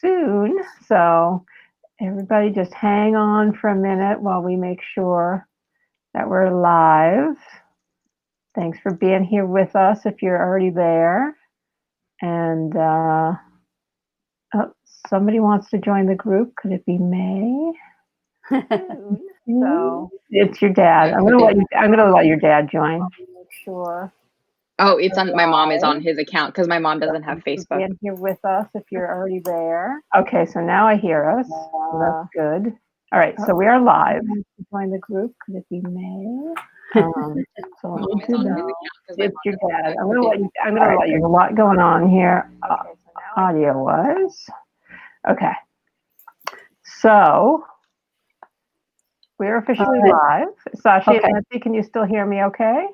soon. So everybody just hang on for a minute while we make sure that we're live. Thanks for being here with us if you're already there. And somebody wants to join the group. Could it be May? So it's your dad. I'm gonna let your dad join. Make sure. Oh, it's on. My mom is on his account because my mom doesn't have Facebook. Be in here with us if you're already there. Okay, so now I hear us. So that's good. All right, so we are live. Join the group. Could it be May? So I need to know. It's your dad. I'm gonna let you. There's a lot going on here. Audio wise. Okay. So we're officially live. Sashee and Nancy, can you still hear me? Okay.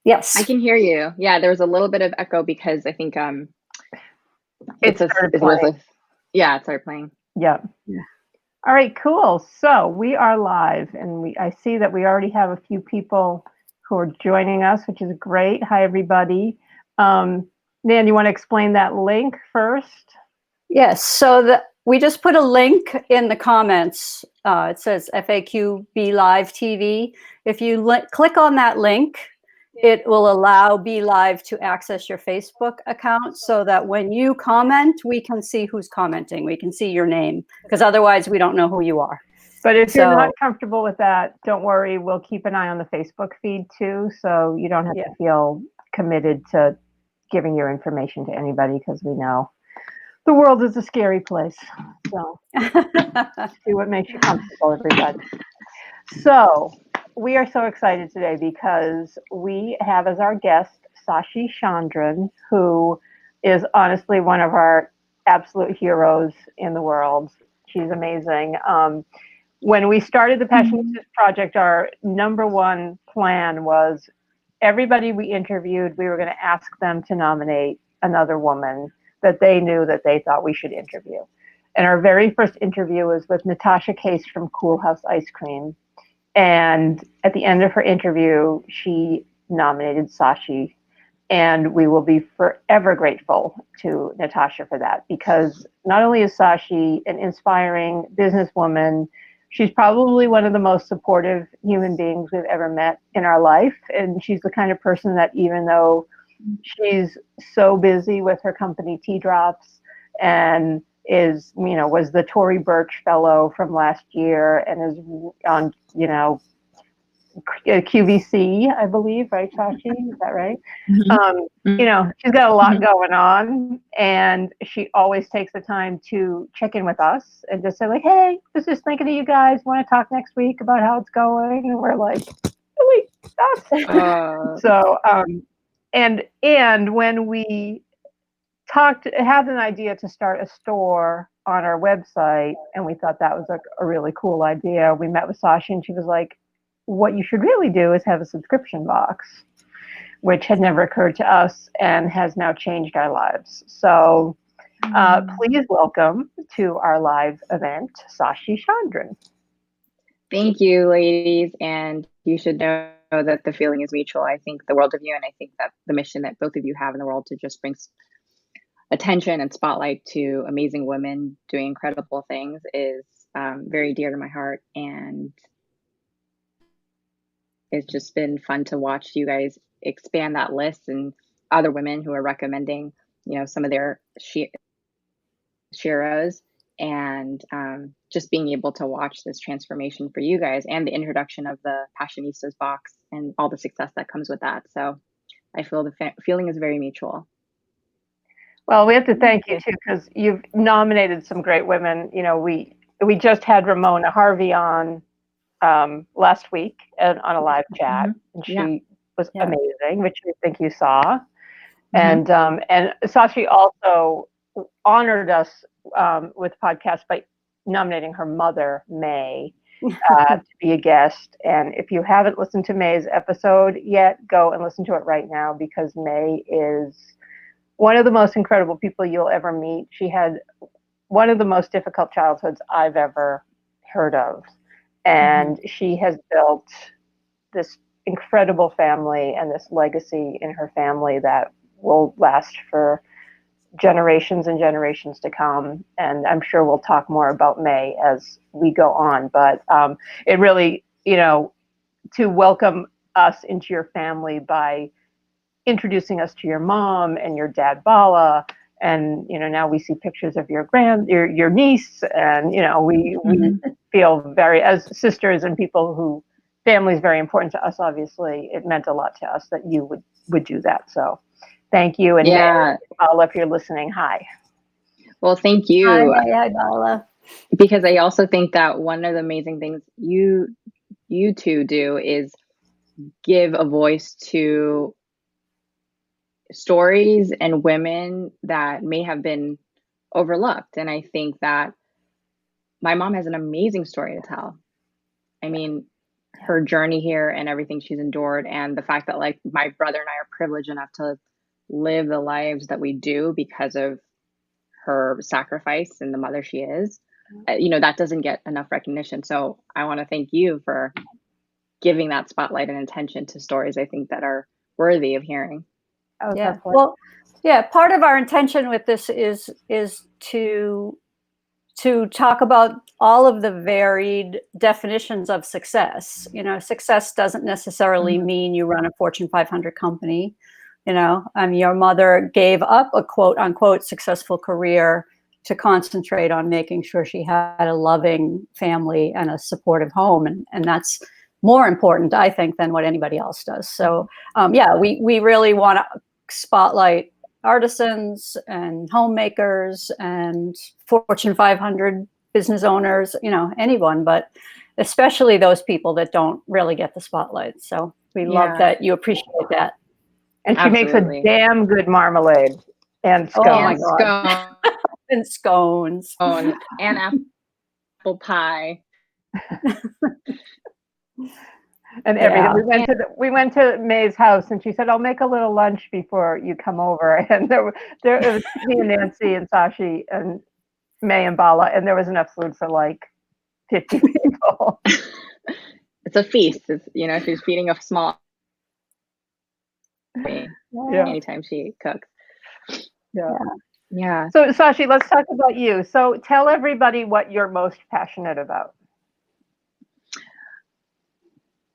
Yes, I can hear you. Yeah, there was a little bit of echo because I think it started playing. Yep. Yeah. All right, cool. So we are live, and I see that we already have a few people who are joining us, which is great. Hi, everybody. Nan, you want to explain that link first? Yes. So we just put a link in the comments. It says FAQ Be Live TV. If you click on that link, it will allow Be Live to access your Facebook account so that when you comment, we can see who's commenting. We can see your name, because otherwise we don't know who you are. But if you're not comfortable with that, don't worry. We'll keep an eye on the Facebook feed too, so you don't have to feel committed to giving your information to anybody, because we know the world is a scary place. So see what makes you comfortable, everybody. So we are so excited today because we have as our guest Sashee Chandran, who is honestly one of our absolute heroes in the world. She's amazing. When we started the Passionistas project, our number one plan was everybody we interviewed, we were going to ask them to nominate another woman that they knew that they thought we should interview. And our very first interview was with Natasha Case from Cool House Ice Cream. And at the end of her interview, she nominated Sashee. And we will be forever grateful to Natasha for that, because not only is Sashee an inspiring businesswoman, she's probably one of the most supportive human beings we've ever met in our life. And she's the kind of person that, even though she's so busy with her company Tea Drops and was the Tory Burch fellow from last year and is on, QVC, I believe, right, Sashee? Is that right? Mm-hmm. She's got a lot going on, and she always takes the time to check in with us and just say, like, hey, was just thinking of you guys, want to talk next week about how it's going? And we're like, really? So, and when we had an idea to start a store on our website, and we thought that was a really cool idea. We met with Sashee, and she was like, what you should really do is have a subscription box, which had never occurred to us and has now changed our lives. So please welcome to our live event, Sashee Chandran. Thank you, ladies. And you should know that the feeling is mutual. I think the world of you, and I think that the mission that both of you have in the world to just bring attention and spotlight to amazing women doing incredible things is very dear to my heart. And it's just been fun to watch you guys expand that list and other women who are recommending, some of their sheroes, and just being able to watch this transformation for you guys and the introduction of the Passionistas box and all the success that comes with that. So I feel the feeling is very mutual. Well, we have to thank you too, because you've nominated some great women. We just had Ramona Harvey on last week on a live chat, and she was amazing, which I think you saw. And Sashee also honored us with podcast by nominating her mother, May, to be a guest. And if you haven't listened to May's episode yet, go and listen to it right now, because May is one of the most incredible people you'll ever meet. She had one of the most difficult childhoods I've ever heard of. And she has built this incredible family and this legacy in her family that will last for generations and generations to come. And I'm sure we'll talk more about May as we go on. But it really, to welcome us into your family by introducing us to your mom and your dad, Bala. And, now we see pictures of your niece. And, we feel very, as sisters and people who, family is very important to us, obviously. It meant a lot to us that you would do that. So thank you. And Yeah. Bala, if you're listening, hi. Well, thank you. Hi, Bala. Because I also think that one of the amazing things you two do is give a voice to stories and women that may have been overlooked. And I think that my mom has an amazing story to tell. I mean, her journey here and everything she's endured, and the fact that like my brother and I are privileged enough to live the lives that we do because of her sacrifice and the mother she is, that doesn't get enough recognition. So I want to thank you for giving that spotlight and attention to stories I think that are worthy of hearing. Yeah. Well, yeah, part of our intention with this is to talk about all of the varied definitions of success. Success doesn't necessarily mean you run a Fortune 500 company. Your mother gave up a quote unquote successful career to concentrate on making sure she had a loving family and a supportive home. And that's more important, I think, than what anybody else does. So we really want to spotlight artisans and homemakers and Fortune 500 business owners, anyone, but especially those people that don't really get the spotlight. So we love that you appreciate that. And she makes a damn good marmalade and scones. Oh my God. And scones. And apple pie. And everything. We went to May's house, and she said, "I'll make a little lunch before you come over." And there was me and Nancy and Sashee and May and Bala, and there was enough food for like 50 people. It's a feast. It's, she's feeding a small. Anytime she cooks. Yeah. So Sashee, let's talk about you. So tell everybody what you're most passionate about.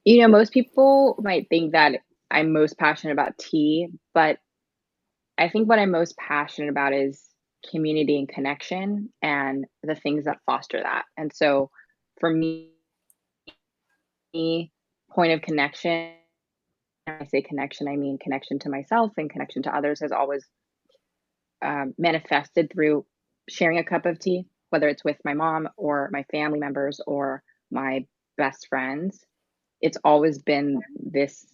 Most people might think that I'm most passionate about tea, but I think what I'm most passionate about is community and connection and the things that foster that. And so for me, point of connection, when I say connection, I mean connection to myself and connection to others has always manifested through sharing a cup of tea, whether it's with my mom or my family members or my best friends. It's always been this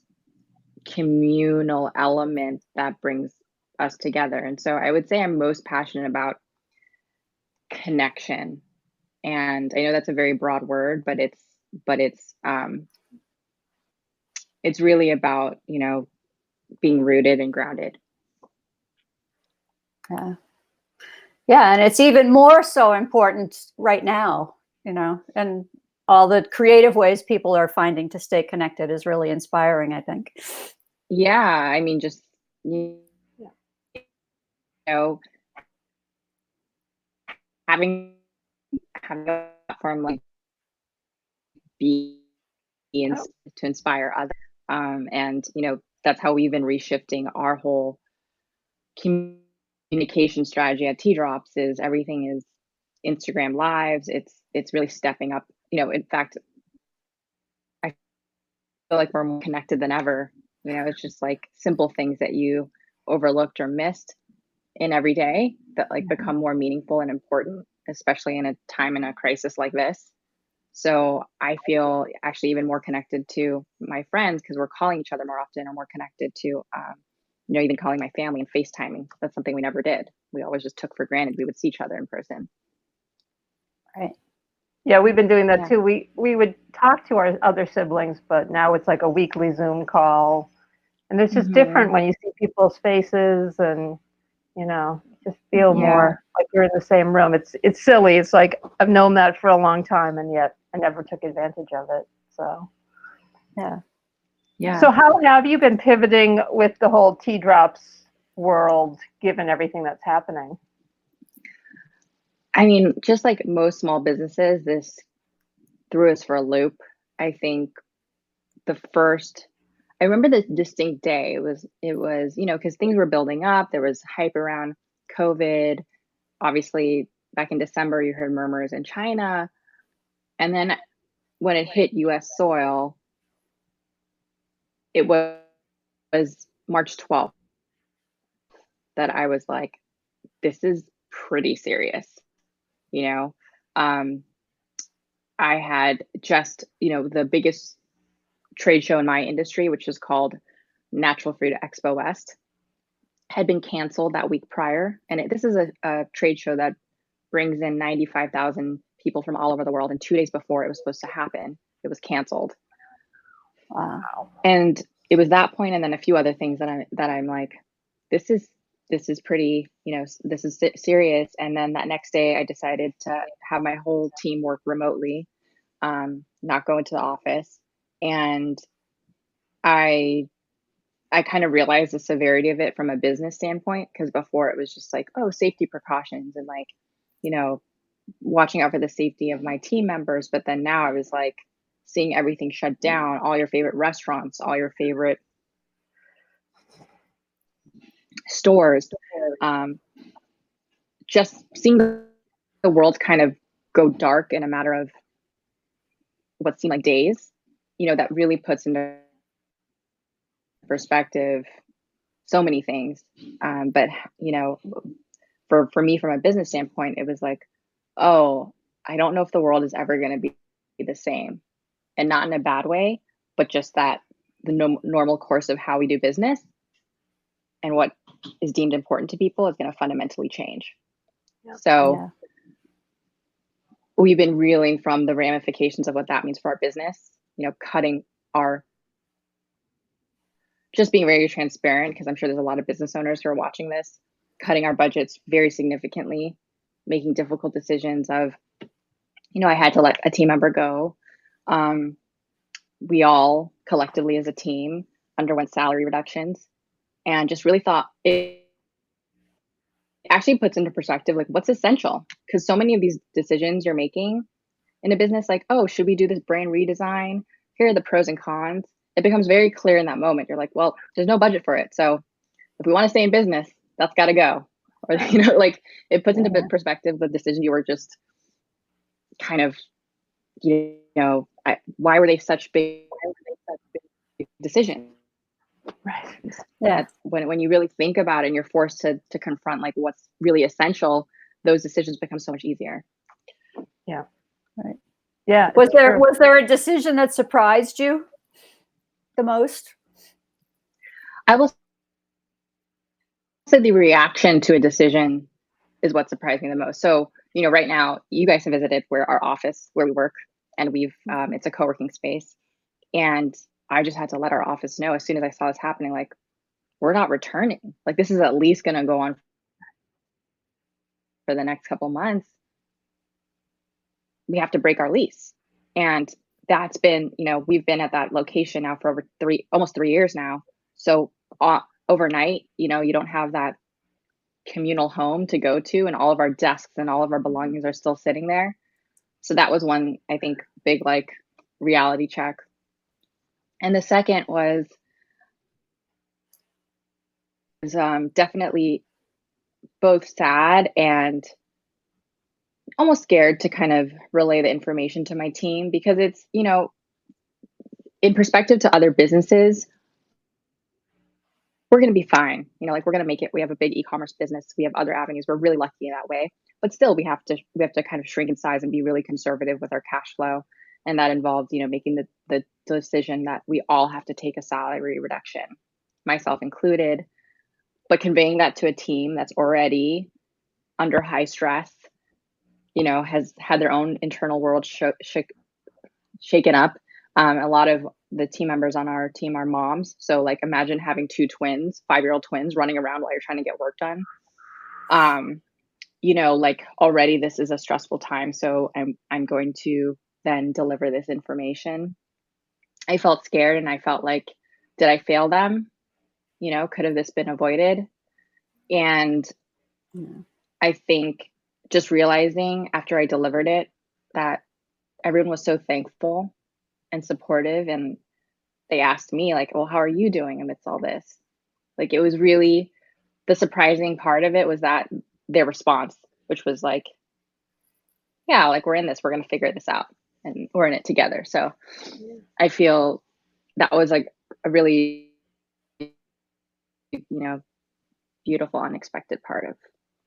communal element that brings us together. And so I would say I'm most passionate about connection. And I know that's a very broad word, but it's really about, being rooted and grounded. Yeah. And it's even more so important right now, and all the creative ways people are finding to stay connected is really inspiring, I think. Yeah. I mean, just, having a platform like to inspire others. And, that's how we've been reshifting our whole communication strategy at Tea Drops is everything is Instagram lives. It's really stepping up. In fact, I feel like we're more connected than ever. It's just like simple things that you overlooked or missed in every day that like become more meaningful and important, especially in a time in a crisis like this. So I feel actually even more connected to my friends because we're calling each other more often, or more connected to, even calling my family and FaceTiming. That's something we never did. We always just took for granted we would see each other in person. Right. Yeah, we've been doing that too. We would talk to our other siblings, but now it's like a weekly Zoom call. And it's just different when you see people's faces and, just feel more like you're in the same room. It's silly. It's like I've known that for a long time, and yet I never took advantage of it. So, yeah. So how have you been pivoting with the whole Tea Drops world, given everything that's happening? I mean, just like most small businesses, this threw us for a loop. I think I remember the distinct day. It was, because things were building up. There was hype around COVID. Obviously, back in December, you heard murmurs in China. And then when it hit US soil, it was March 12th that I was like, this is pretty serious, you know? Um, I had just, the biggest trade show in my industry, which is called Natural Fruit Expo West, had been canceled that week prior. And this is a trade show that brings in 95,000 people from all over the world. And 2 days before it was supposed to happen, it was canceled. Wow. And it was that point, and then a few other things that I'm like, this is pretty, this is serious. And then that next day, I decided to have my whole team work remotely, not go into the office. And I kind of realized the severity of it from a business standpoint, because before it was just like, oh, safety precautions and like, watching out for the safety of my team members. But then now I was like seeing everything shut down, all your favorite restaurants, all your favorite stores, just seeing the world kind of go dark in a matter of what seemed like days, that really puts into perspective so many things. But for me, from a business standpoint, it was like, oh, I don't know if the world is ever going to be the same, and not in a bad way, but just that the normal course of how we do business and what is deemed important to people is going to fundamentally change. Yeah. So we've been reeling from the ramifications of what that means for our business, cutting just being very transparent, because I'm sure there's a lot of business owners who are watching this, cutting our budgets very significantly, making difficult decisions of, I had to let a team member go. We all collectively as a team underwent salary reductions, and just really thought it actually puts into perspective, like, what's essential. Because so many of these decisions you're making in a business, like, oh, should we do this brand redesign? Here are the pros and cons. It becomes very clear in that moment. You're like, well, there's no budget for it. So if we want to stay in business, that's got to go. Or, like, it puts into perspective the decision you were just kind of, why were they such big decisions? Right. Yeah. When you really think about it and you're forced to confront like what's really essential, those decisions become so much easier. Yeah. Right. Yeah. Was there a decision that surprised you the most? I will say the reaction to a decision is what surprised me the most. So, right now you guys have visited our office where we work, and we've it's a co-working space, and I just had to let our office know as soon as I saw this happening, like, we're not returning. Like, this is at least going to go on for the next couple months. We have to break our lease. And that's been, we've been at that location now for almost 3 years now. So overnight, you don't have that communal home to go to, and all of our desks and all of our belongings are still sitting there. So that was one, I think, big like reality check. And the second was definitely both sad and almost scared to kind of relay the information to my team, because it's, in perspective to other businesses, we're going to be fine. Like, we're going to make it. We have a big e-commerce business. We have other avenues. We're really lucky in that way, but still we have to kind of shrink in size and be really conservative with our cash flow. And that involves, making the decision that we all have to take a salary reduction, myself included, but conveying that to a team that's already under high stress, has had their own internal world shaken up. A lot of the team members on our team are moms. So like, imagine having 2 twins, 5-year-old twins running around while you're trying to get work done. Like, already this is a stressful time. So I'm going to then deliver this information. I felt scared, and I felt like, did I fail them? Could have this been avoided? And I think just realizing after I delivered it that everyone was so thankful and supportive, and they asked me like, well, how are you doing amidst all this? Like, it was really, the surprising part of it was that their response, which was like, yeah, like, we're in this, we're going to figure this out, and we're in it together. So I feel that was like a really, beautiful, unexpected part of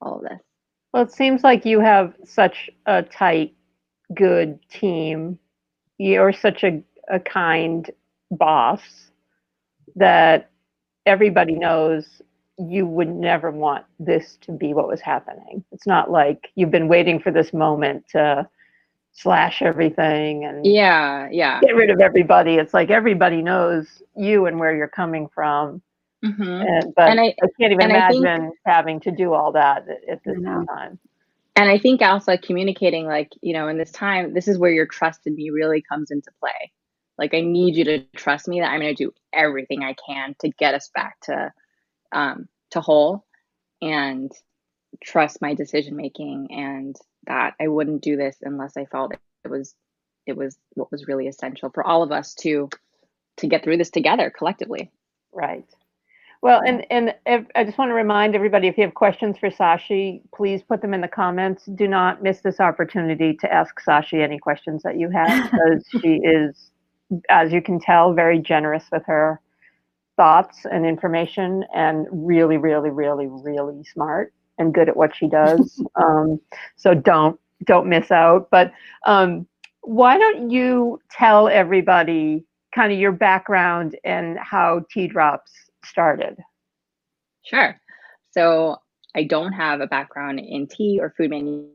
all of this. Well, it seems like you have such a tight, good team. You're such a kind boss that everybody knows you would never want this to be what was happening. It's not like you've been waiting for this moment to slash everything and get rid of everybody. It's like everybody knows you and where you're coming from. But I can't even imagine having to do all that at this time. And I think also communicating, like, in this time, this is where your trust in me really comes into play. Like, I need you to trust me that I'm going to do everything I can to get us back to whole, and trust my decision making, and that I wouldn't do this unless I felt it was what was really essential for all of us to get through this together collectively. Right. Well, and I just want to remind everybody, if you have questions for Sashee, please put them in the comments. Do not miss this opportunity to ask Sashee any questions that you have, because she is, as you can tell, very generous with her thoughts and information, and really, really, really, really smart and good at what she does. So don't miss out. But why don't you tell everybody kind of your background and how Tea Drops started? Sure. So I don't have a background in tea or food manufacturing,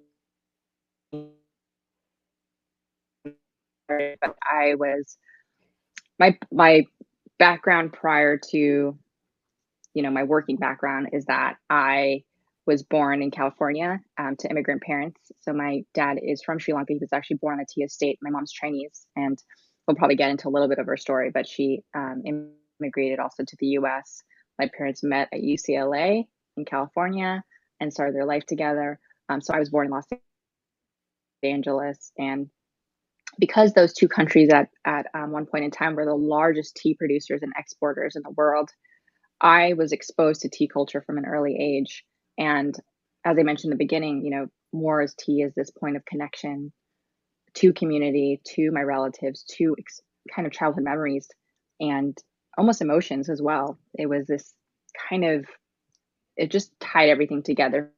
but I was my background prior to my working background is that I was born in California to immigrant parents. So my dad is from Sri Lanka. He was actually born on a tea estate. My mom's Chinese, and we'll probably get into a little bit of her story, but she immigrated also to the US. My parents met at UCLA in California and started their life together. So I was born in Los Angeles, and because those two countries at one point in time were the largest tea producers and exporters in the world, I was exposed to tea culture from an early age. And as I mentioned in the beginning, Moore's tea is this point of connection to community, to my relatives, to kind of childhood memories and almost emotions as well. It was this kind of, it just tied everything together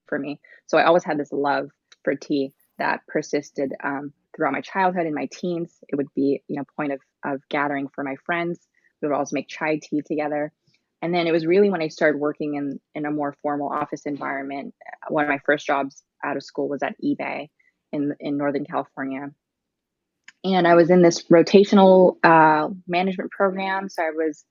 for me. So I always had this love for tea that persisted throughout my childhood and my teens. It would be, point of gathering for my friends. We would always make chai tea together. And then it was really when I started working in a more formal office environment. One of my first jobs out of school was at eBay in Northern California. And I was in this rotational management program. So it was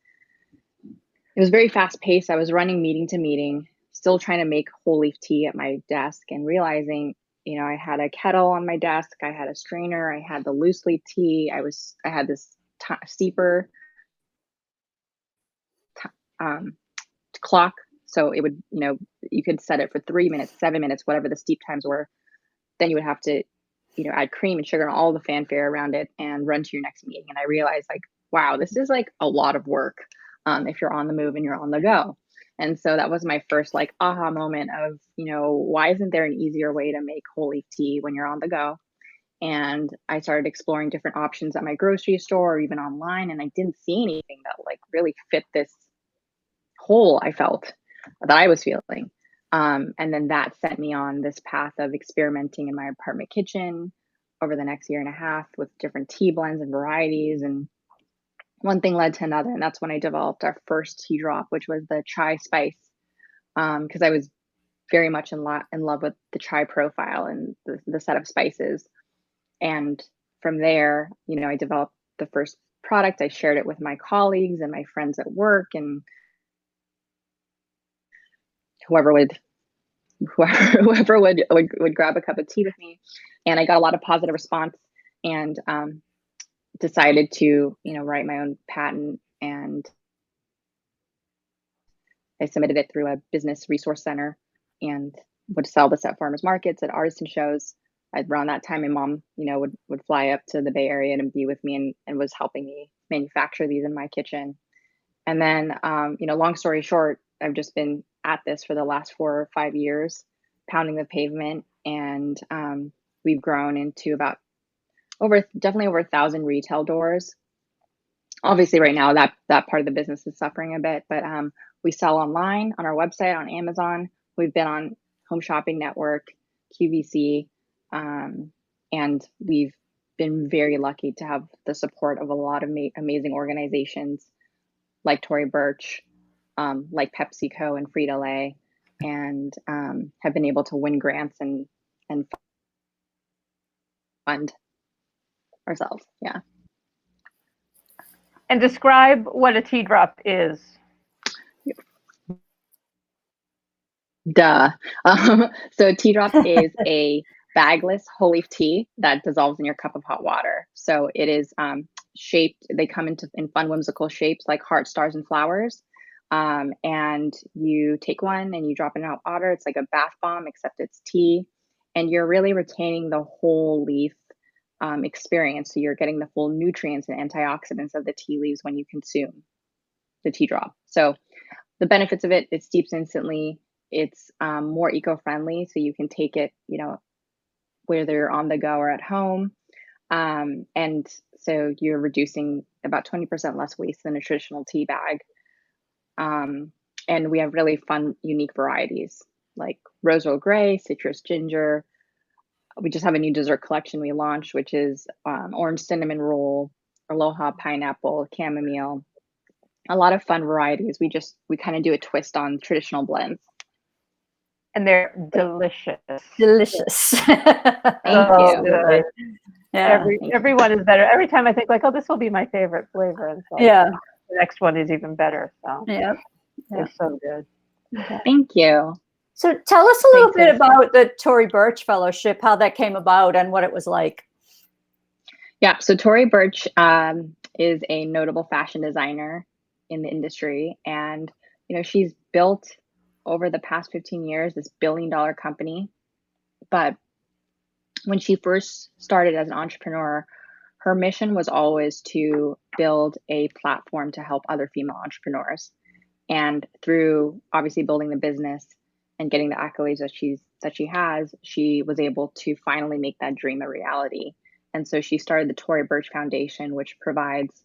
very fast paced. I was running meeting to meeting, still trying to make whole leaf tea at my desk, and realizing, I had a kettle on my desk. I had a strainer. I had the loose leaf tea. I had this steeper clock. So it would, you could set it for 3 minutes, 7 minutes, whatever the steep times were. Then you would have to, add cream and sugar and all the fanfare around it and run to your next meeting. And I realized, like, wow, this is like a lot of work if you're on the move and you're on the go. And so that was my first like aha moment of, why isn't there an easier way to make whole leaf tea when you're on the go? And I started exploring different options at my grocery store or even online, and I didn't see anything that like really fit this hole I felt that I was feeling. And then that sent me on this path of experimenting in my apartment kitchen over the next year and a half with different tea blends and varieties. And one thing led to another. And that's when I developed our first tea drop, which was the chai spice. Because I was very much in love with the chai profile and the set of spices. And from there, I developed the first product. I shared it with my colleagues and my friends at work, and whoever would grab a cup of tea with me. And I got a lot of positive response, and decided to write my own patent and I submitted it through a business resource center and would sell this at farmers markets, at artisan shows. Around that time, my mom, would fly up to the Bay Area and be with me and was helping me manufacture these in my kitchen. And then, long story short, I've just been at this for the last 4 or 5 years, pounding the pavement, and we've grown into definitely over 1,000 retail doors. Obviously, right now that part of the business is suffering a bit, but we sell online on our website, on Amazon. We've been on Home Shopping Network, QVC, and we've been very lucky to have the support of a lot of amazing organizations like Tory Burch, like PepsiCo and Frito-Lay, and have been able to win grants and fund ourselves. Yeah. And describe what a tea drop is. Duh. So a tea drop is a bagless whole leaf tea that dissolves in your cup of hot water. So it is shaped. They come in fun, whimsical shapes like hearts, stars, and flowers. And you take one and you drop it in hot water. It's like a bath bomb, except it's tea, and you're really retaining the whole leaf experience. So you're getting the full nutrients and antioxidants of the tea leaves when you consume the tea drop. So the benefits of it steeps instantly. It's more eco-friendly, so you can take it, whether you're on the go or at home. And so you're reducing about 20% less waste than a traditional tea bag. And we have really fun, unique varieties like Rose Earl Grey, Citrus Ginger. We just have a new dessert collection we launched, which is Orange Cinnamon Roll, Aloha Pineapple, Chamomile. A lot of fun varieties. We kind of do a twist on traditional blends. And they're delicious. Delicious. Thank you. Good. Yeah. Everyone is better. Every time I think like, oh, this will be my favorite flavor. And so Yeah. the next one is even better. So Yeah. it's so good. Thank you. So tell us a little bit Sasha. about the Tory Burch Fellowship, how that came about and what it was like. Yeah, so Tory Burch is a notable fashion designer in the industry. And, she's built over the past 15 years this billion-dollar company. But when she first started as an entrepreneur, her mission was always to build a platform to help other female entrepreneurs. And through obviously building the business and getting the accolades that she has, she was able to finally make that dream a reality. And so she started the Tory Burch Foundation, which provides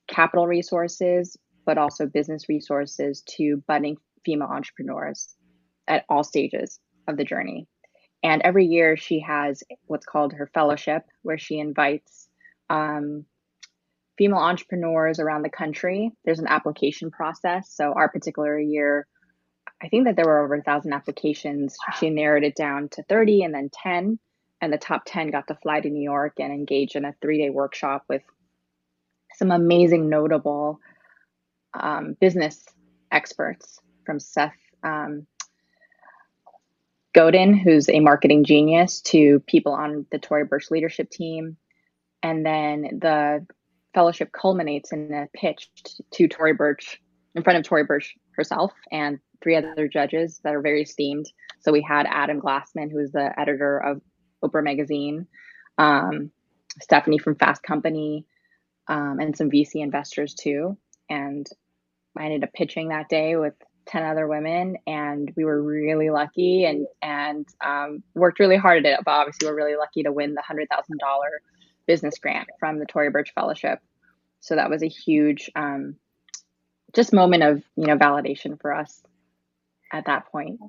capital resources, but also business resources to budding female entrepreneurs at all stages of the journey. And every year she has what's called her fellowship, where she invites female entrepreneurs around the country. There's an application process. So our particular year, I think that there were over 1,000 applications. She narrowed it down to 30 and then 10. And the top 10 got to fly to New York and engage in a 3-day workshop with some amazing, notable business experts, from Seth Godin, who's a marketing genius, to people on the Tory Burch leadership team. And then the fellowship culminates in a pitch to Tory Burch, in front of Tory Burch herself and 3 other judges that are very esteemed. So we had Adam Glassman, who is the editor of Oprah Magazine, Stephanie from Fast Company, and some VC investors too. And I ended up pitching that day with 10 other women, and we were really lucky and worked really hard at it. But obviously, we're really lucky to win the $100,000 business grant from the Tory Burch Fellowship. So that was a huge just moment of validation for us at that point.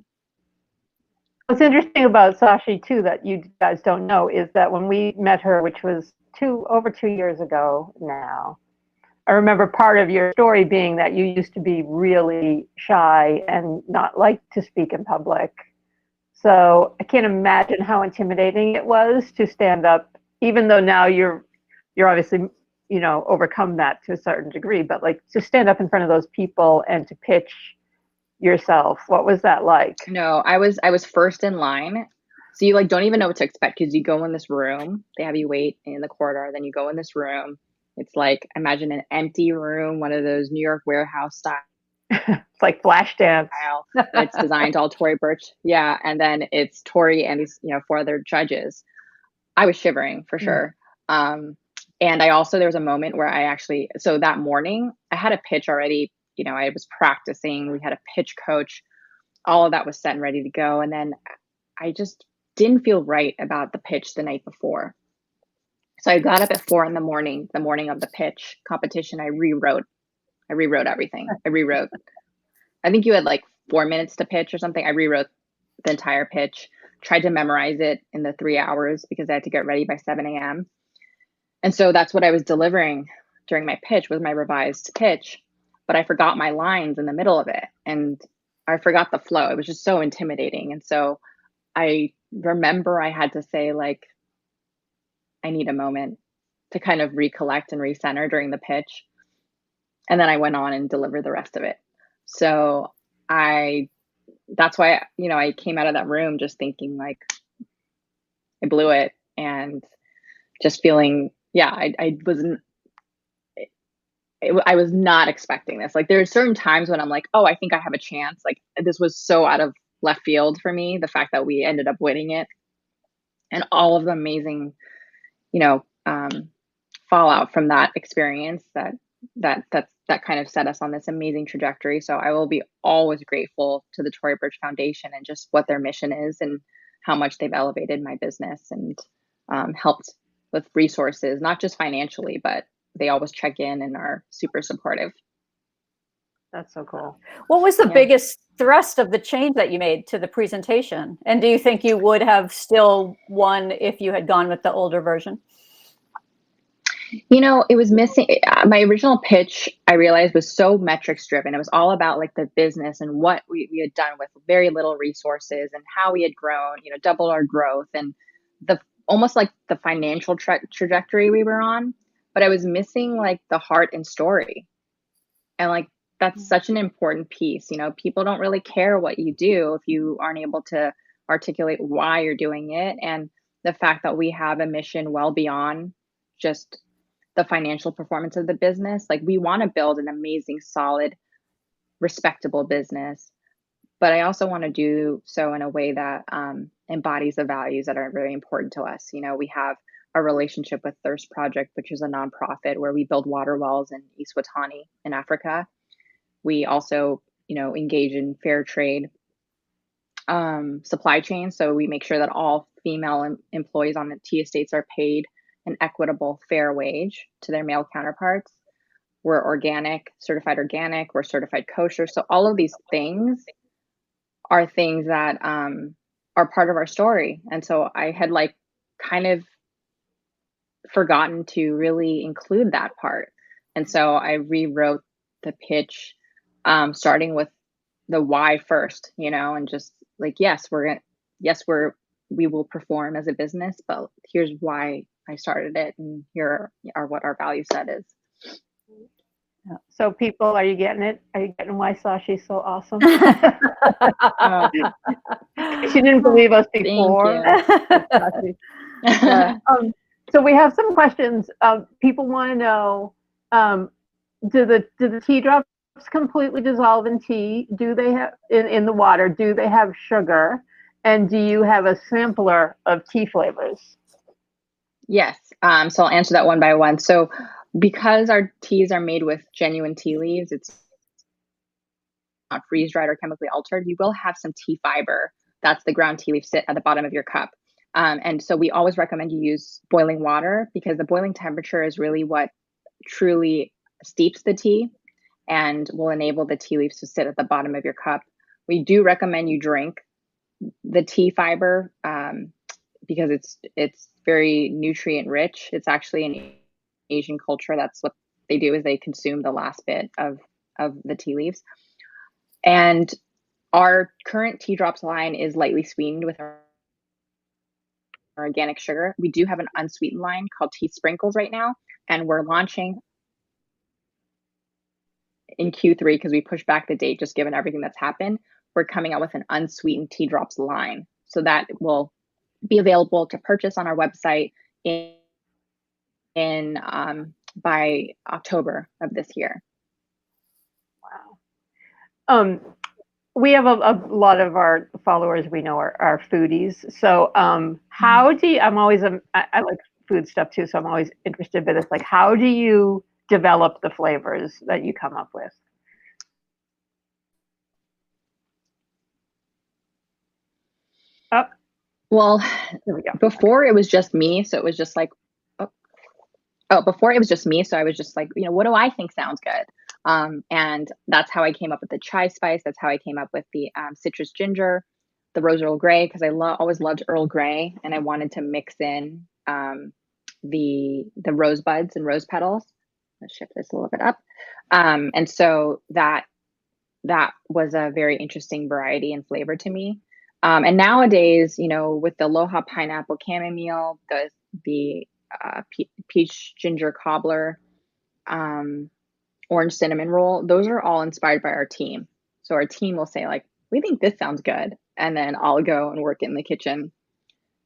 What's interesting about Sashee too that you guys don't know is that when we met her, which was over 2 years ago now, I remember part of your story being that you used to be really shy and not like to speak in public. So I can't imagine how intimidating it was to stand up, even though now you're obviously, overcome that to a certain degree, but like to stand up in front of those people and to pitch yourself. What was that like? No, I was first in line. So you don't even know what to expect, because you go in this room, they have you wait in the corridor, then you go in this room. It's like, imagine an empty room, one of those New York warehouse style It's like flash dance. style. It's designed all Tory Burch. Yeah. And then it's Tory and these, 4 other judges. I was shivering for sure. And there was a moment where so that morning I had a pitch already, I was practicing. We had a pitch coach, all of that was set and ready to go. And then I just didn't feel right about the pitch the night before. So I got up at 4 a.m, the morning of the pitch competition. I rewrote everything. I think you had like 4 minutes to pitch or something. I rewrote the entire pitch, tried to memorize it in the 3 hours because I had to get ready by 7 a.m. And so that's what I was delivering during my pitch, was my revised pitch, but I forgot my lines in the middle of it and I forgot the flow. It was just so intimidating. And so I remember I had to say, like, I need a moment to kind of recollect and recenter during the pitch. And then I went on and delivered the rest of it. So that's why, I came out of that room just thinking like I blew it, and just feeling, I was not expecting this. Like, there are certain times when I'm like, oh, I think I have a chance. Like, this was so out of left field for me, the fact that we ended up winning it and all of the amazing, fallout from that experience that kind of set us on this amazing trajectory. So I will be always grateful to the Tory Burch Foundation and just what their mission is and how much they've elevated my business and helped with resources, not just financially, but they always check in and are super supportive. That's so cool. What was the biggest thrust of the change that you made to the presentation? And do you think you would have still won if you had gone with the older version? It was missing. My original pitch, I realized, was so metrics driven. It was all about like the business and what we had done with very little resources and how we had grown, doubled our growth and almost like the financial trajectory we were on. But I was missing like the heart and story. And like, that's such an important piece. People don't really care what you do if you aren't able to articulate why you're doing it. And the fact that we have a mission well beyond just the financial performance of the business. Like, we want to build an amazing, solid, respectable business, but I also want to do so in a way that embodies the values that are very important to us. We have a relationship with Thirst Project, which is a nonprofit where we build water wells in Eswatini in Africa. We also, engage in fair trade supply chain. So we make sure that all female employees on the tea estates are paid an equitable, fair wage to their male counterparts. We're certified organic, we're certified kosher. So all of these things are things that are part of our story. And so I had like kind of forgotten to really include that part. And so I rewrote the pitch, starting with the why first, and just like, we will perform as a business, but here's why I started it, and here are what our value set is. So people, are you getting it? Are you getting why Sashee's so awesome? She didn't believe us before. So we have some questions. People want to know, do the tea drops completely dissolve in tea? Do they have in the water? Do they have sugar? And do you have a sampler of tea flavors? Yes. So I'll answer that one by one. So because our teas are made with genuine tea leaves, it's not freeze dried or chemically altered, you will have some tea fiber. That's the ground tea leaf sit at the bottom of your cup. And so we always recommend you use boiling water, because the boiling temperature is really what truly steeps the tea and will enable the tea leaves to sit at the bottom of your cup. We do recommend you drink the tea fiber because it's very nutrient rich. It's actually an Asian culture. That's what they do, is they consume the last bit of the tea leaves. And our current tea drops line is lightly sweetened with our organic sugar. We do have an unsweetened line called Tea Sprinkles right now, and we're launching in Q3 because we pushed back the date just given everything that's happened. We're coming out with an unsweetened tea drops line, so that will be available to purchase on our website by October of this year. Wow. We have a lot of our followers we know are foodies. So, how do you, I'm always, I like food stuff too, so I'm always interested, but it's like, how do you develop the flavors that you come up with? Oh, Well, there we go. before it was just me, so it was just like, before it was just me, so I was just like, what do I think sounds good? And that's how I came up with the chai spice. That's how I came up with the citrus ginger, the rose Earl Grey, because I always loved Earl Grey, and I wanted to mix in the rose buds and rose petals. Let's shift this a little bit up. And so that was a very interesting variety and flavor to me. And nowadays, with the Aloha pineapple chamomile, the peach ginger cobbler, orange cinnamon roll, those are all inspired by our team. So our team will say like, we think this sounds good. And then I'll go and work in the kitchen.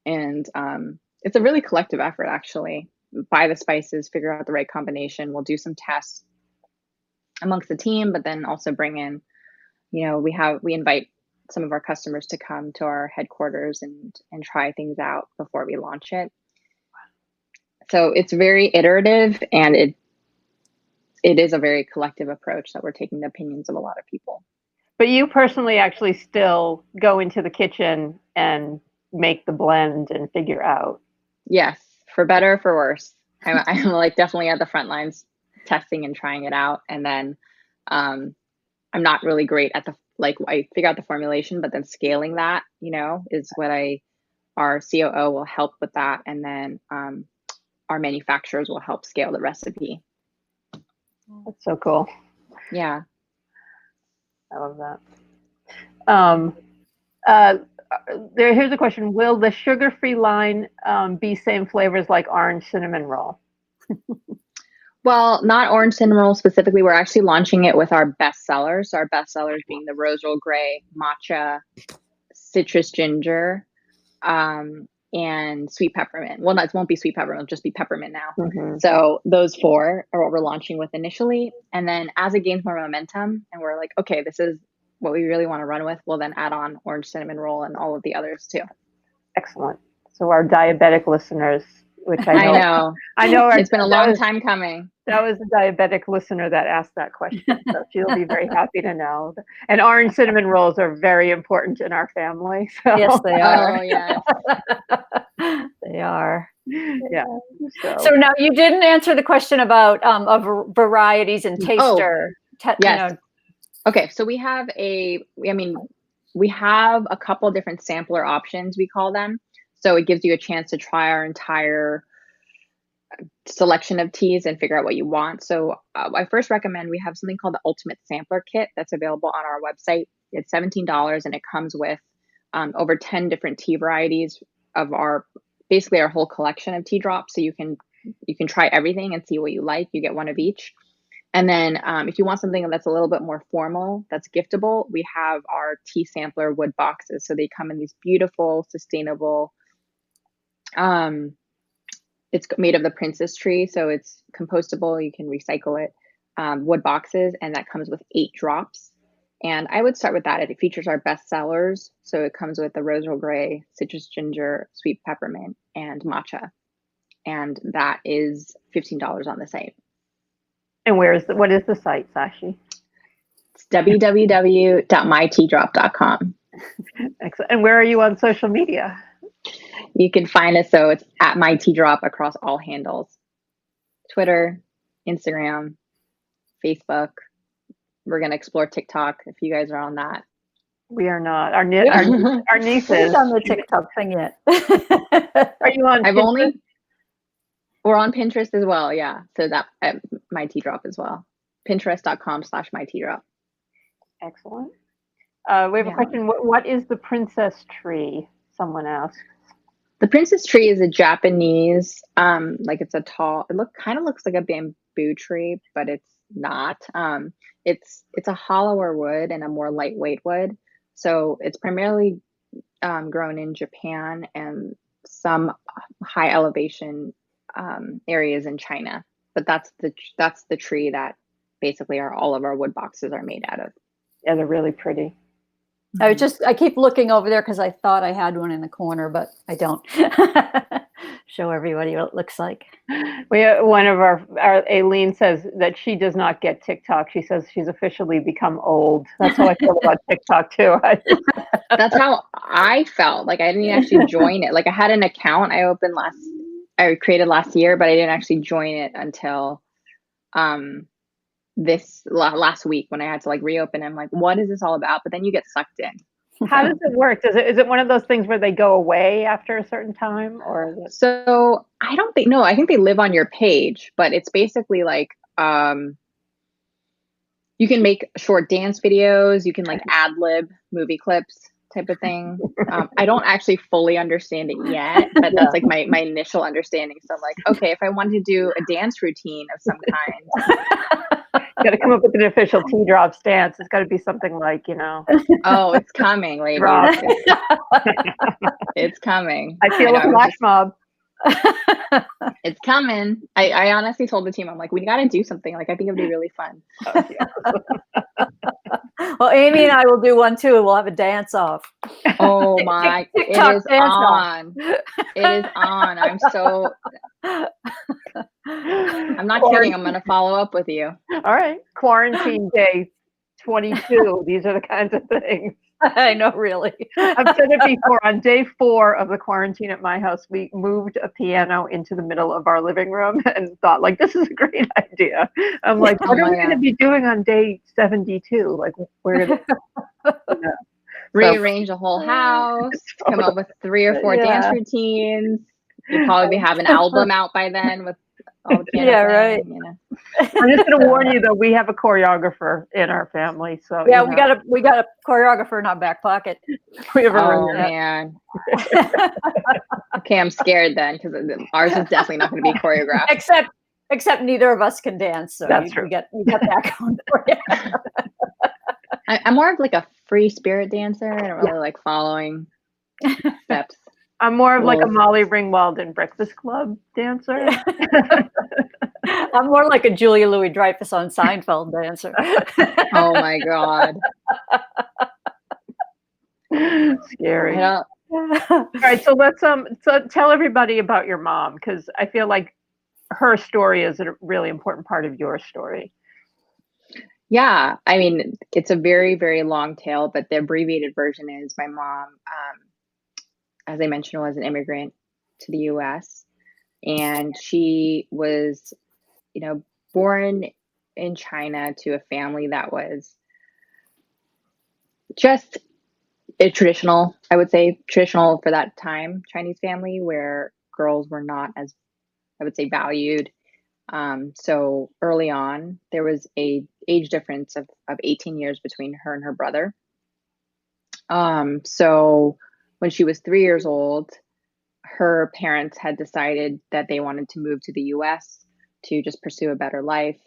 And it's a really collective effort, actually. Buy the spices, figure out the right combination. We'll do some tests amongst the team, but then also bring in, we invite some of our customers to come to our headquarters and try things out before we launch it. So it's very iterative, and it is a very collective approach that we're taking the opinions of a lot of people. But you personally actually still go into the kitchen and make the blend and figure out. Yes, for better or for worse. I'm like definitely at the front lines testing and trying it out. And then I'm not really great at I figure out the formulation, but then scaling that, is what our COO will help with that. And then our manufacturers will help scale the recipe. That's so cool. Yeah. I love that. Here's a question. Will the sugar-free line be same flavors like orange cinnamon roll? Well, not orange cinnamon roll specifically. We're actually launching it with our best sellers. So our best sellers being the rose Earl Grey, matcha, citrus ginger, and sweet peppermint. Well, it won't be sweet peppermint, it'll just be peppermint now. Mm-hmm. So those 4 are what we're launching with initially. And then as it gains more momentum and we're like, okay, this is what we really want to run with, we'll then add on orange cinnamon roll and all of the others too. Excellent. So our diabetic listeners, which I know it's been a long time coming. That was a diabetic listener that asked that question, so she'll be very happy to know. And orange cinnamon rolls are very important in our family. So. Yes, they are. Oh, yes. They are. Yeah. So now you didn't answer the question about of varieties and taster. Yes. Okay, so we have a couple different sampler options, we call them. So it gives you a chance to try our entire selection of teas and figure out what you want. So I first recommend we have something called the Ultimate Sampler Kit that's available on our website. It's $17 and it comes with over 10 different tea varieties of basically our whole collection of tea drops. So you can try everything and see what you like. You get one of each. And then if you want something that's a little bit more formal, that's giftable, we have our tea sampler wood boxes. So they come in these beautiful, sustainable, it's made of the princess tree, so it's compostable. You can recycle it. Wood boxes, and that comes with 8 drops. And I would start with that. It features our best sellers. So it comes with the rose Earl Grey, citrus ginger, sweet peppermint, and matcha. And that is $15 on the site. And what is the site, Sashee? It's www.myteadrop.com. Excellent. And where are you on social media? You can find us, so it's at myteadrop across all handles. Twitter, Instagram, Facebook. We're going to explore TikTok if you guys are on that. We are not. Our nieces. We're on the TikTok thing yet. Are you on Pinterest? We're on Pinterest as well, yeah. So that at myteadrop as well. Pinterest.com/myteadrop. Excellent. We have a question. What is the princess tree? Someone asked. The princess tree is a Japanese, it's a tall, kind of looks like a bamboo tree, but it's not. It's a hollower wood and a more lightweight wood. So it's primarily grown in Japan and some high elevation areas in China. But that's the tree that basically all of our wood boxes are made out of. Yeah, they're really pretty. I keep looking over there because I thought I had one in the corner, but I don't. Show everybody what it looks like. One of our Aileen says that she does not get TikTok. She says she's officially become old. That's how I feel about TikTok too. That's how I felt. Like I didn't actually join it. Like I had an account I created last year, but I didn't actually join it until this last week when I had to like reopen. I'm like, what is this all about? But then you get sucked in. How does it work? Is it one of those things where they go away after a certain time, or is it... So I don't think, no, I think they live on your page, but it's basically like you can make short dance videos, you can like ad lib movie clips type of thing. I don't actually fully understand it yet, but that's like my initial understanding. So I'm like, okay, if I wanted to do a dance routine of some kind, got to come up with an official tea drops dance. It's got to be something like, oh, it's coming, ladies. It's coming. I feel a flash mob. It's coming. I honestly told the team, I'm like, we got to do something. Like, I think it'd be really fun. Oh, yeah. Well, Amy and I will do one too. We'll have a dance off. Oh my, it is on. It is on. I'm not kidding. I'm going to follow up with you. All right. Quarantine day 22. These are the kinds of things. I know, really. I've said it before. On day 4 of the quarantine at my house, we moved a piano into the middle of our living room and thought, like, this is a great idea. I'm like, what are we going to be doing on day 72? Like, we're going to rearrange the whole house, come up with 3 or 4 dance routines. You'll probably have an album out by then with all the piano playing, right. I'm just going to warn you, though, we have a choreographer in our family, so yeah, we got a choreographer in our back pocket. Man. Okay, I'm scared then because ours is definitely not going to be choreographed. Except neither of us can dance, so that's true. We got that going for you. I'm more of like a free spirit dancer. I don't really like following steps. I'm more of like a Molly Ringwald in Breakfast Club dancer. I'm more like a Julia Louis-Dreyfus on Seinfeld dancer. Oh my God. Scary. All right, so let's tell everybody about your mom, because I feel like her story is a really important part of your story. Yeah, I mean, it's a very, very long tale, but the abbreviated version is my mom, as I mentioned, was an immigrant to the U.S. and she was, born in China to a family that was just a traditional, I would say, traditional for that time, Chinese family where girls were not as, I would say, valued. So early on, there was a age difference of 18 years between her and her brother. So when she was 3 years old, her parents had decided that they wanted to move to the US to just pursue a better life.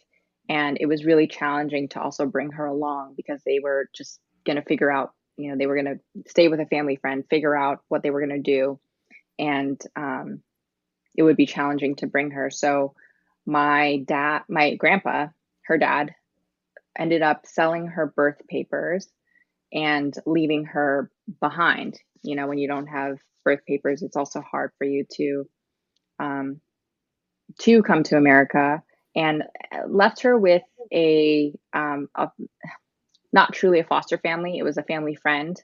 And it was really challenging to also bring her along because they were just going to figure out, they were going to stay with a family friend, figure out what they were going to do. And it would be challenging to bring her. So my grandpa, her dad, ended up selling her birth papers and leaving her behind. When you don't have birth papers, it's also hard for you to come to America, and left her with a not truly a foster family. It was a family friend,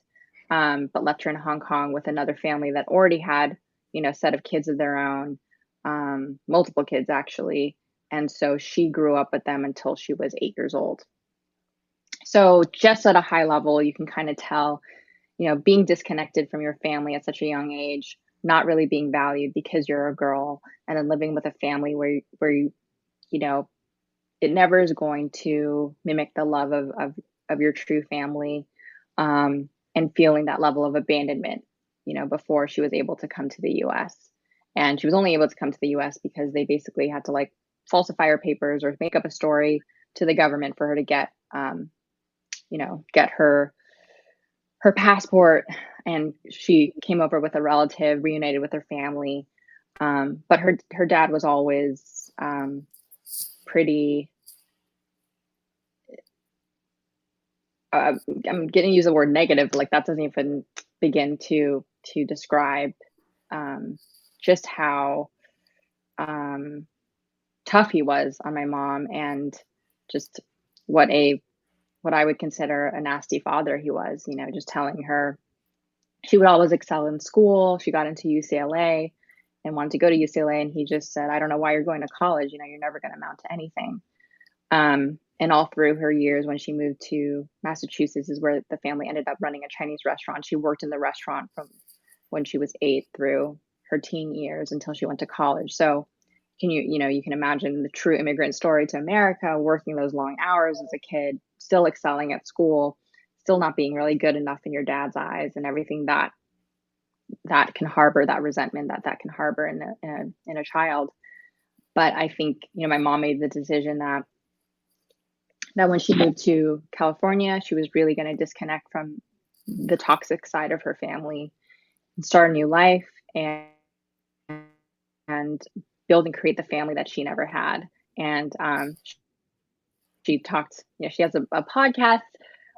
but left her in Hong Kong with another family that already had, a set of kids of their own, multiple kids actually. And so she grew up with them until she was 8 years old. So just at a high level, you can kind of tell, being disconnected from your family at such a young age, not really being valued because you're a girl, and then living with a family where you, it never is going to mimic the love of your true family, and feeling that level of abandonment, before she was able to come to the US. And she was only able to come to the US because they basically had to like falsify her papers or make up a story to the government for her to get, get her passport. And she came over with a relative, reunited with her family. But her dad was always pretty, I'm going to use the word negative, like that doesn't even begin to describe just how tough he was on my mom, and just what I would consider a nasty father he was, just telling her she would always excel in school. She got into UCLA and wanted to go to UCLA, and he just said, I don't know why you're going to college. You're never going to amount to anything. And all through her years, when she moved to Massachusetts, is where the family ended up running a Chinese restaurant. She worked in the restaurant from when she was 8 through her teen years until she went to college. So you can imagine the true immigrant story to America, working those long hours as a kid, still excelling at school, still not being really good enough in your dad's eyes, and everything that can harbor, that resentment that can harbor in a child. But I think, my mom made the decision that when she moved to California, she was really going to disconnect from the toxic side of her family and start a new life and build and create the family that she never had. And she talked, she has a podcast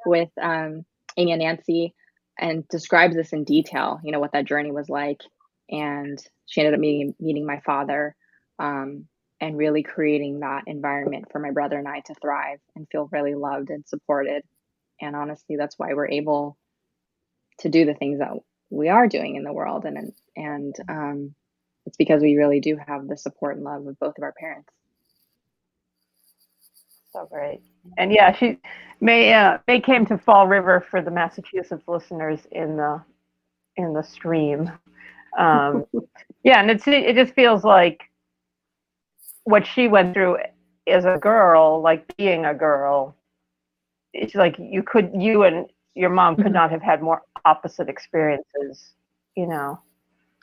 with Amy and Nancy, and describes this in detail, what that journey was like. And she ended up meeting my father, and really creating that environment for my brother and I to thrive and feel really loved and supported. And honestly, that's why we're able to do the things that we are doing in the world. And it's because we really do have the support and love of both of our parents. So great. And yeah, May came to Fall River for the Massachusetts listeners in the stream. Yeah, and it just feels like what she went through as a girl, like being a girl. It's like you and your mom could not have had more opposite experiences,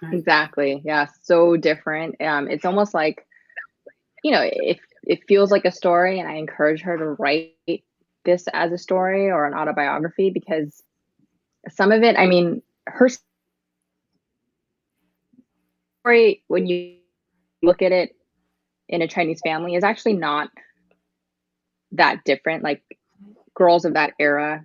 Exactly. Yeah. So different. It's almost like, if it feels like a story, and I encourage her to write this as a story or an autobiography, because some of it, her story, when you look at it in a Chinese family, is actually not that different. Like, girls of that era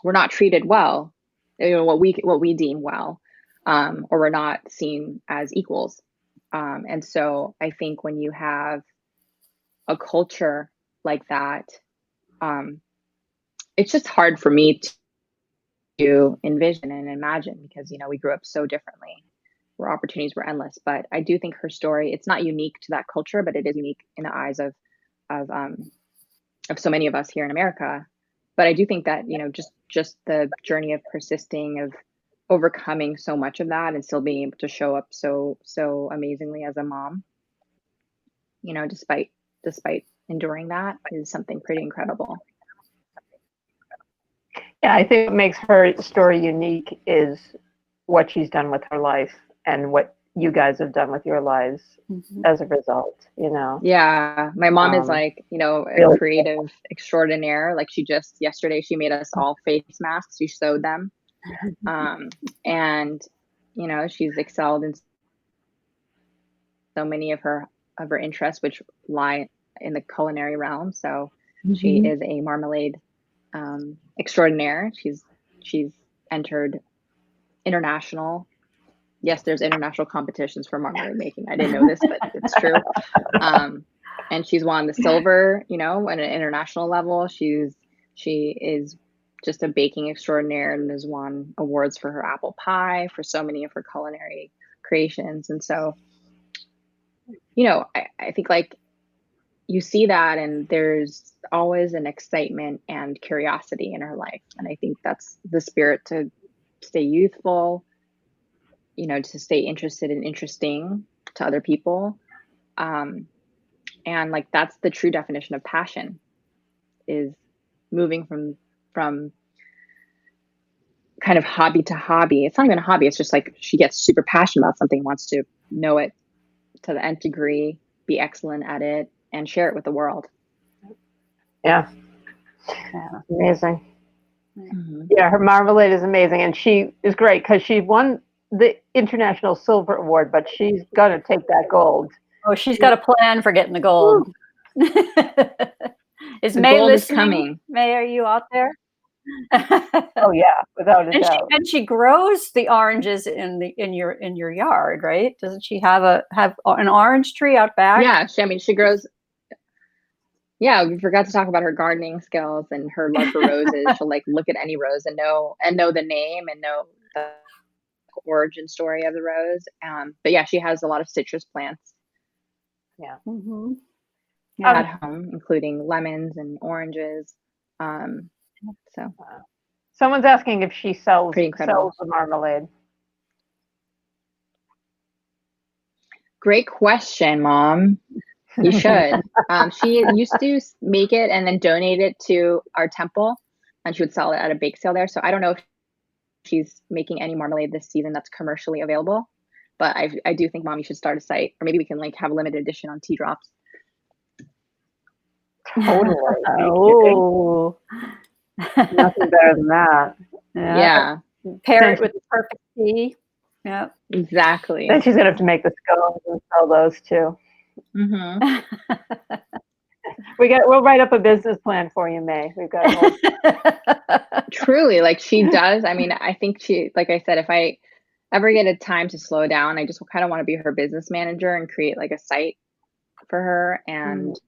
were not treated well, what we deem well, or were not seen as equals. And so I think when you have a culture like that, it's just hard for me to envision and imagine, because we grew up so differently, where opportunities were endless. But I do think her story, it's not unique to that culture, but it is unique in the eyes of so many of us here in America. But I do think that just the journey of persisting, of overcoming so much of that, and still being able to show up so amazingly as a mom, despite enduring that, is something pretty incredible. Yeah, I think what makes her story unique is what she's done with her life and what you guys have done with your lives as a result, Yeah, my mom is like, really a creative extraordinaire. Like, yesterday she made us all face masks. She sewed them. And, she's excelled in so many of her interests, which lie in the culinary realm. So she is a marmalade extraordinaire. She's entered international. Yes, there's international competitions for marmalade making. I didn't know this, but it's true. And she's won the silver, at an international level. She is just a baking extraordinaire, and has won awards for her apple pie, for so many of her culinary creations. And so, I think, like, you see that, and there's always an excitement and curiosity in her life. And I think that's the spirit to stay youthful, to stay interested and interesting to other people. And like, that's the true definition of passion, is moving from kind of hobby to hobby. It's not even a hobby. It's just like, she gets super passionate about something, wants to know it to the nth degree, be excellent at it, and share it with the world. Yeah. Amazing. Yeah, her marmalade is amazing, and she is great because she won the International Silver Award, but she's gonna take that gold. Oh, she's got a plan for getting the gold. Is The May gold is listening? coming. May, are you out there? Oh yeah, without a doubt. And she grows the oranges in your yard, right? Doesn't she have an orange tree out back? Yeah, she grows. Yeah, we forgot to talk about her gardening skills and her love for roses. She'll like look at any rose and know the name and know the origin story of the rose. But yeah, she has a lot of citrus plants. Yeah. Mm-hmm. At home, including lemons and oranges. So someone's asking if she sells pretty incredible. the marmalade. Great question, Mom. You should. She used to make it and then donate it to our temple, and she would sell it at a bake sale there. So I don't know if she's making any marmalade this season that's commercially available, but I do think, Mom, you should start a site, or maybe we can like have a limited edition on tea drops. Totally. Oh, Nothing better than that. Yeah. Pair it with the perfect tea. Yeah, exactly. Then she's gonna have to make the scones and sell those too. Mm-hmm. We'll write up a business plan for you, May. We've got Truly, like she does. I mean, I think she, like I said, if I ever get a time to slow down, I just kind of want to be her business manager and create like a site for her, and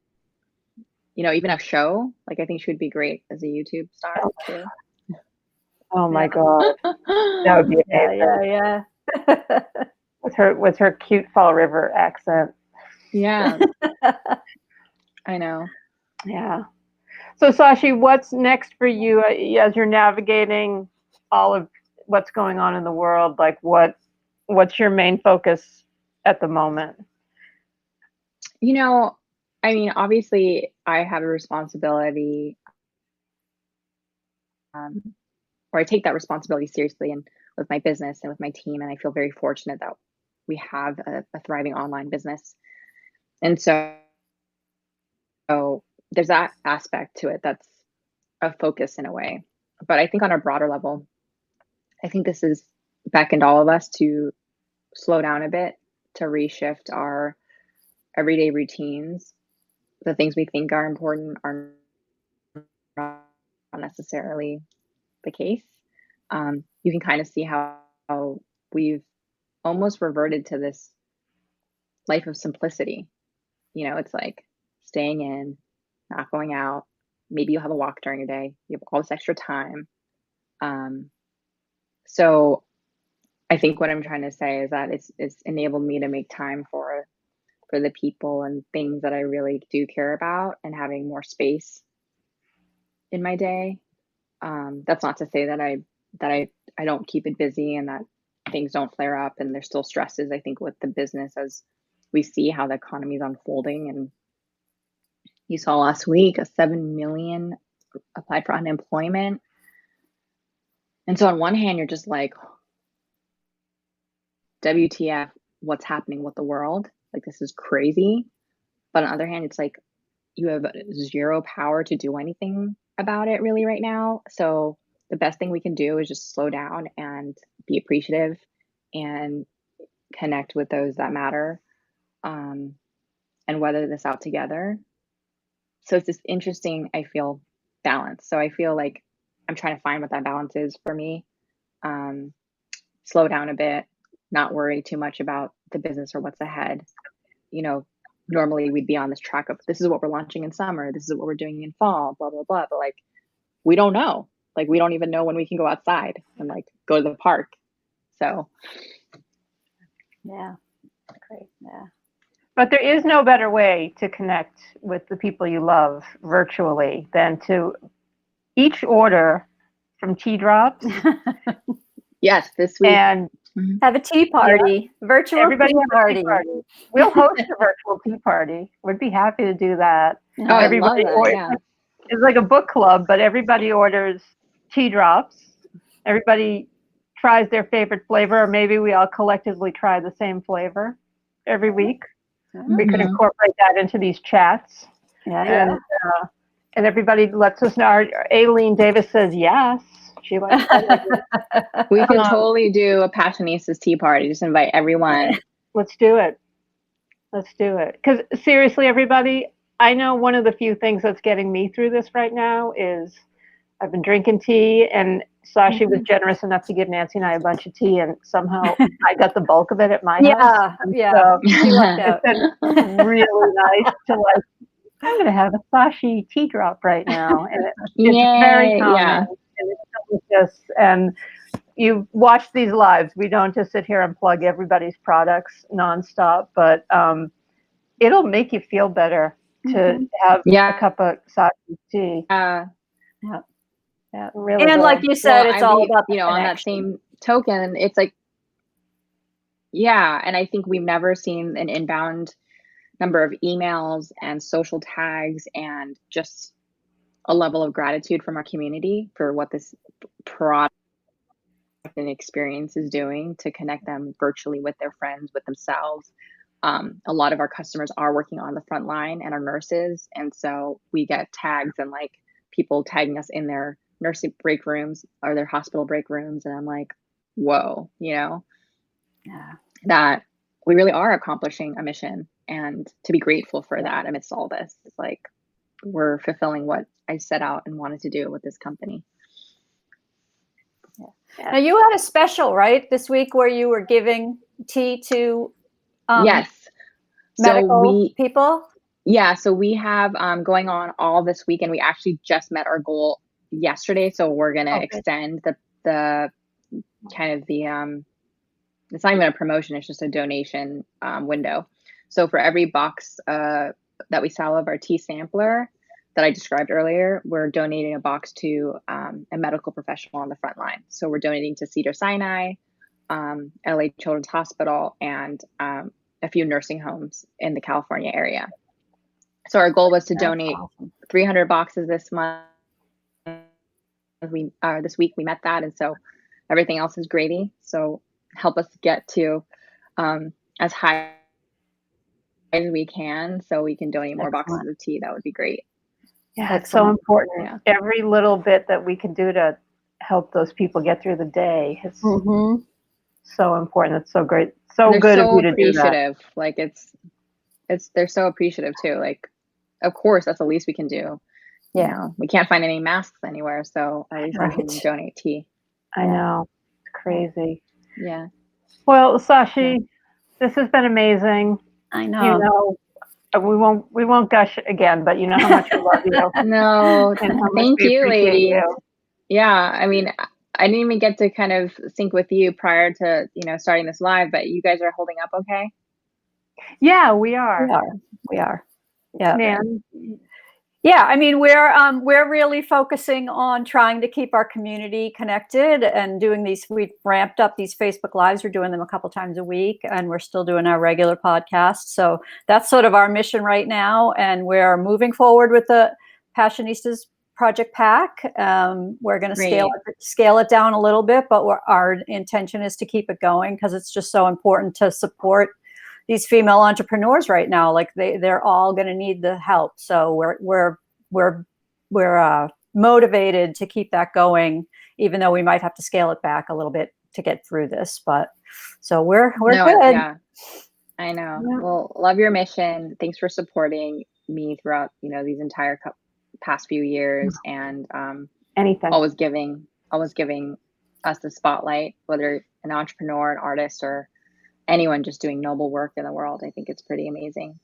even a show. Like I think she would be great as a YouTube star too. Oh my God, that would be amazing. Yeah. with her cute Fall River accent. Yeah. I know. Yeah. So Sashee, what's next for you as you're navigating all of what's going on in the world? Like what's your main focus at the moment? I mean, obviously I have a responsibility, or I take that responsibility seriously, and with my business and with my team. And I feel very fortunate that we have a thriving online business. And so there's that aspect to it that's a focus in a way. But I think on a broader level, I think this has beckoned all of us to slow down a bit, to reshift our everyday routines. The things we think are important are not necessarily the case. You can kind of see how we've almost reverted to this life of simplicity. It's like staying in, not going out. Maybe you'll have a walk during a day. You have all this extra time. So I think what I'm trying to say is that it's enabled me to make time for the people and things that I really do care about, and having more space in my day. That's not to say that I don't keep it busy and that things don't flare up and there's still stresses. I think with the business, as we see how the economy is unfolding, and you saw last week 7 million applied for unemployment. And so on one hand, you're just like, WTF, what's happening with the world? Like, this is crazy. But on the other hand, it's like you have zero power to do anything about it really right now. So the best thing we can do is just slow down and be appreciative and connect with those that matter, and weather this out together. So it's this interesting, I feel, balance. So I feel like I'm trying to find what that balance is for me. Slow down a bit, not worry too much about the business or what's ahead. Normally we'd be on this track of, this is what we're launching in summer, this is what we're doing in fall, blah, blah, blah. But like, we don't know. Like, we don't even know when we can go outside and like go to the park. So. Yeah. Great. Yeah. But there is no better way to connect with the people you love virtually than to each order from Tea Drops. Yes, this week. And have a tea party, virtual everybody tea have a party. tea party. We'll host a virtual tea party. We'd be happy to do that. Oh, everybody I love that, yeah. It's like a book club, but everybody orders Tea Drops. Everybody tries their favorite flavor, or maybe we all collectively try the same flavor every week. Mm-hmm. We could incorporate that into these chats. Yeah. And everybody lets us know. Aileen Davis says yes. She likes that. We can totally do a Passionistas tea party. Just invite everyone. Let's do it. Because seriously, everybody, I know one of the few things that's getting me through this right now is I've been drinking tea, and Sashee was generous enough to give Nancy and I a bunch of tea, and somehow I got the bulk of it at my house. Yeah. So She lucked out. it's been really nice to like, I'm going to have a Sashee tea drop right now. And it's very common. Yeah. And it's delicious. And you watch these lives. We don't just sit here and plug everybody's products nonstop, but it'll make you feel better to have a cup of Sashee tea. Yeah. Really and good. like you said, it's all about the on that same token, it's like, and I think we've never seen an inbound number of emails and social tags and just a level of gratitude from our community for what this product and experience is doing to connect them virtually with their friends, with themselves. A lot of our customers are working on the front line and are nurses. And so we get tags and like people tagging us in their nursing break rooms or their hospital break rooms. And I'm like, whoa, that we really are accomplishing a mission, and to be grateful for that amidst all this. It's like we're fulfilling what I set out and wanted to do with this company. Now you had a special, right, this week where you were giving tea to medical people? Yeah, so we have going on all this week, and we actually just met our goal yesterday. So we're going to extend the kind of the it's not even a promotion, it's just a donation window. So for every box that we sell of our tea sampler that I described earlier, we're donating a box to a medical professional on the front line. So we're donating to Cedars-Sinai, LA Children's Hospital, and a few nursing homes in the California area. So our goal was to donate 300 boxes this month. This week we met that, and so everything else is gravy. So help us get to as high as we can, so we can donate more boxes of tea. That would be great. Yeah, it's so important. Yeah. Every little bit that we can do to help those people get through the day is so important. It's so great. So good of you to do that. Like it's they're so appreciative too. Like, of course, that's the least we can do. Yeah. You know, we can't find any masks anywhere, so at least we can donate tea. I know. It's crazy. Yeah. Well, Sashee, this has been amazing. I know. You know, we won't gush again, but you know how much we love you. No, thank you, ladies. You. Yeah, I mean, I didn't even get to kind of sync with you prior to starting this live, but you guys are holding up okay? Yeah, we are. We are. Yeah. Man. Yeah, I mean, we're really focusing on trying to keep our community connected and doing these. We've ramped up these Facebook Lives. We're doing them a couple times a week, and we're still doing our regular podcast. So that's sort of our mission right now, and we're moving forward with the Passionistas Project Pack. We're going to scale it down a little bit, but our intention is to keep it going because it's just so important to support these female entrepreneurs right now. Like they're all going to need the help. So we're motivated to keep that going, even though we might have to scale it back a little bit to get through this. But so we're good. Yeah, I know. Yeah. Well, love your mission. Thanks for supporting me throughout, these entire past few years, and anything. Always giving us the spotlight, whether an entrepreneur, an artist, or anyone just doing noble work in the world. I think it's pretty amazing.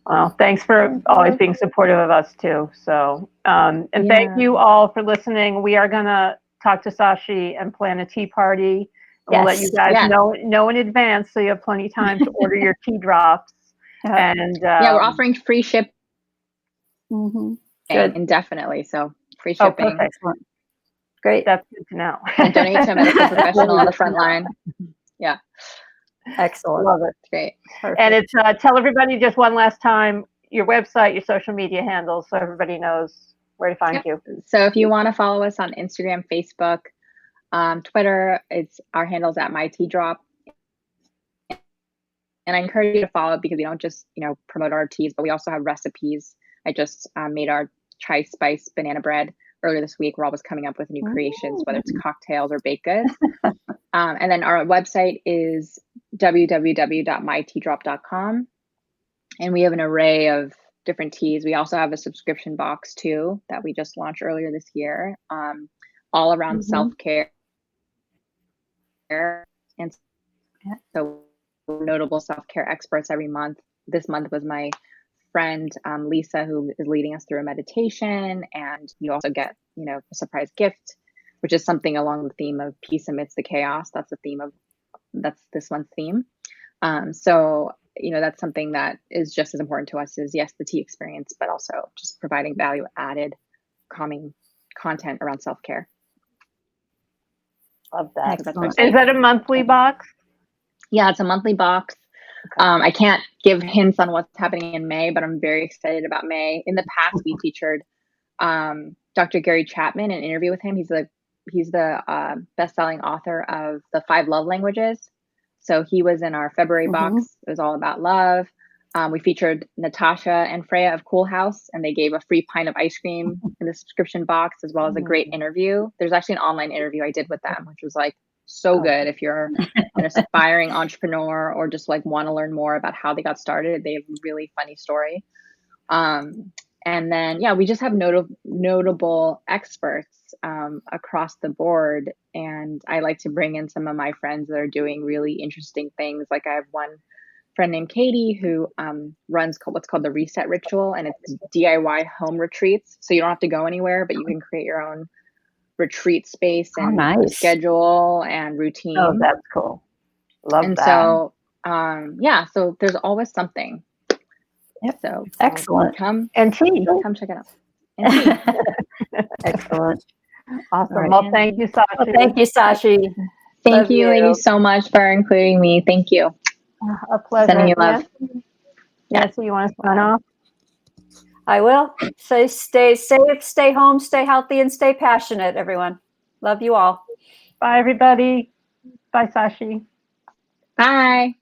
Well, thanks for always being supportive of us too. So, thank you all for listening. We are going to talk to Sashee and plan a tea party. And we'll let you guys know in advance, so you have plenty of time to order your tea drops. And we're offering free shipping Good. indefinitely. So free shipping. Oh, excellent. Great. That's good to know. And donate to a medical professional on the front line. Yeah. Excellent. Love it. Great. Perfect. And it's tell everybody just one last time your website, your social media handles, so everybody knows where to find you. So if you want to follow us on Instagram, Facebook, Twitter, our handles at myteadrop. And I encourage you to follow it because we don't just promote our teas, but we also have recipes. I just made our chai spice banana bread earlier this week. We're always coming up with new creations, whether it's cocktails or baked goods. And then our website is www.myteadrop.com. And we have an array of different teas. We also have a subscription box too that we just launched earlier this year, all around self-care. And so notable self-care experts every month. This month was my friend Lisa, who is leading us through a meditation, and you also get, you know, a surprise gift, which is something along the theme of peace amidst the chaos. That's this month's theme. So, you know, that's something that is just as important to us as, yes, the tea experience, but also just providing value added, calming content around self-care. Love that. Excellent. Is that a monthly box? Yeah, it's a monthly box. Okay. I can't give hints on what's happening in May, but I'm very excited about May. In the past, we featured Dr. Gary Chapman, an interview with him. He's the best-selling author of The 5 Love Languages. So he was in our February box. It was all about love. We featured Natasha and Freya of Cool House, and they gave a free pint of ice cream in the subscription box, as well as a great interview. There's actually an online interview I did with them, which was like so good. If you're an aspiring entrepreneur or just like want to learn more about how they got started, they have a really funny story. And then, yeah, we just have notable experts across the board. And I like to bring in some of my friends that are doing really interesting things. Like I have one friend named Katie who runs what's called the Reset Ritual, and it's DIY home retreats. So you don't have to go anywhere, but you can create your own retreat space and schedule and routine. Oh, that's cool. Love and that. So, yeah, so there's always something. Yep. So excellent. Come check it out. Excellent. Awesome. Right. Well, thank you, Sashee. Well, thank you, Sashee. Thank you, ladies, so much for including me. Thank you. A pleasure. Sending you love. Nancy, you want to sign off? I will. Say stay safe, stay home, stay healthy, and stay passionate, everyone. Love you all. Bye, everybody. Bye, Sashee. Bye.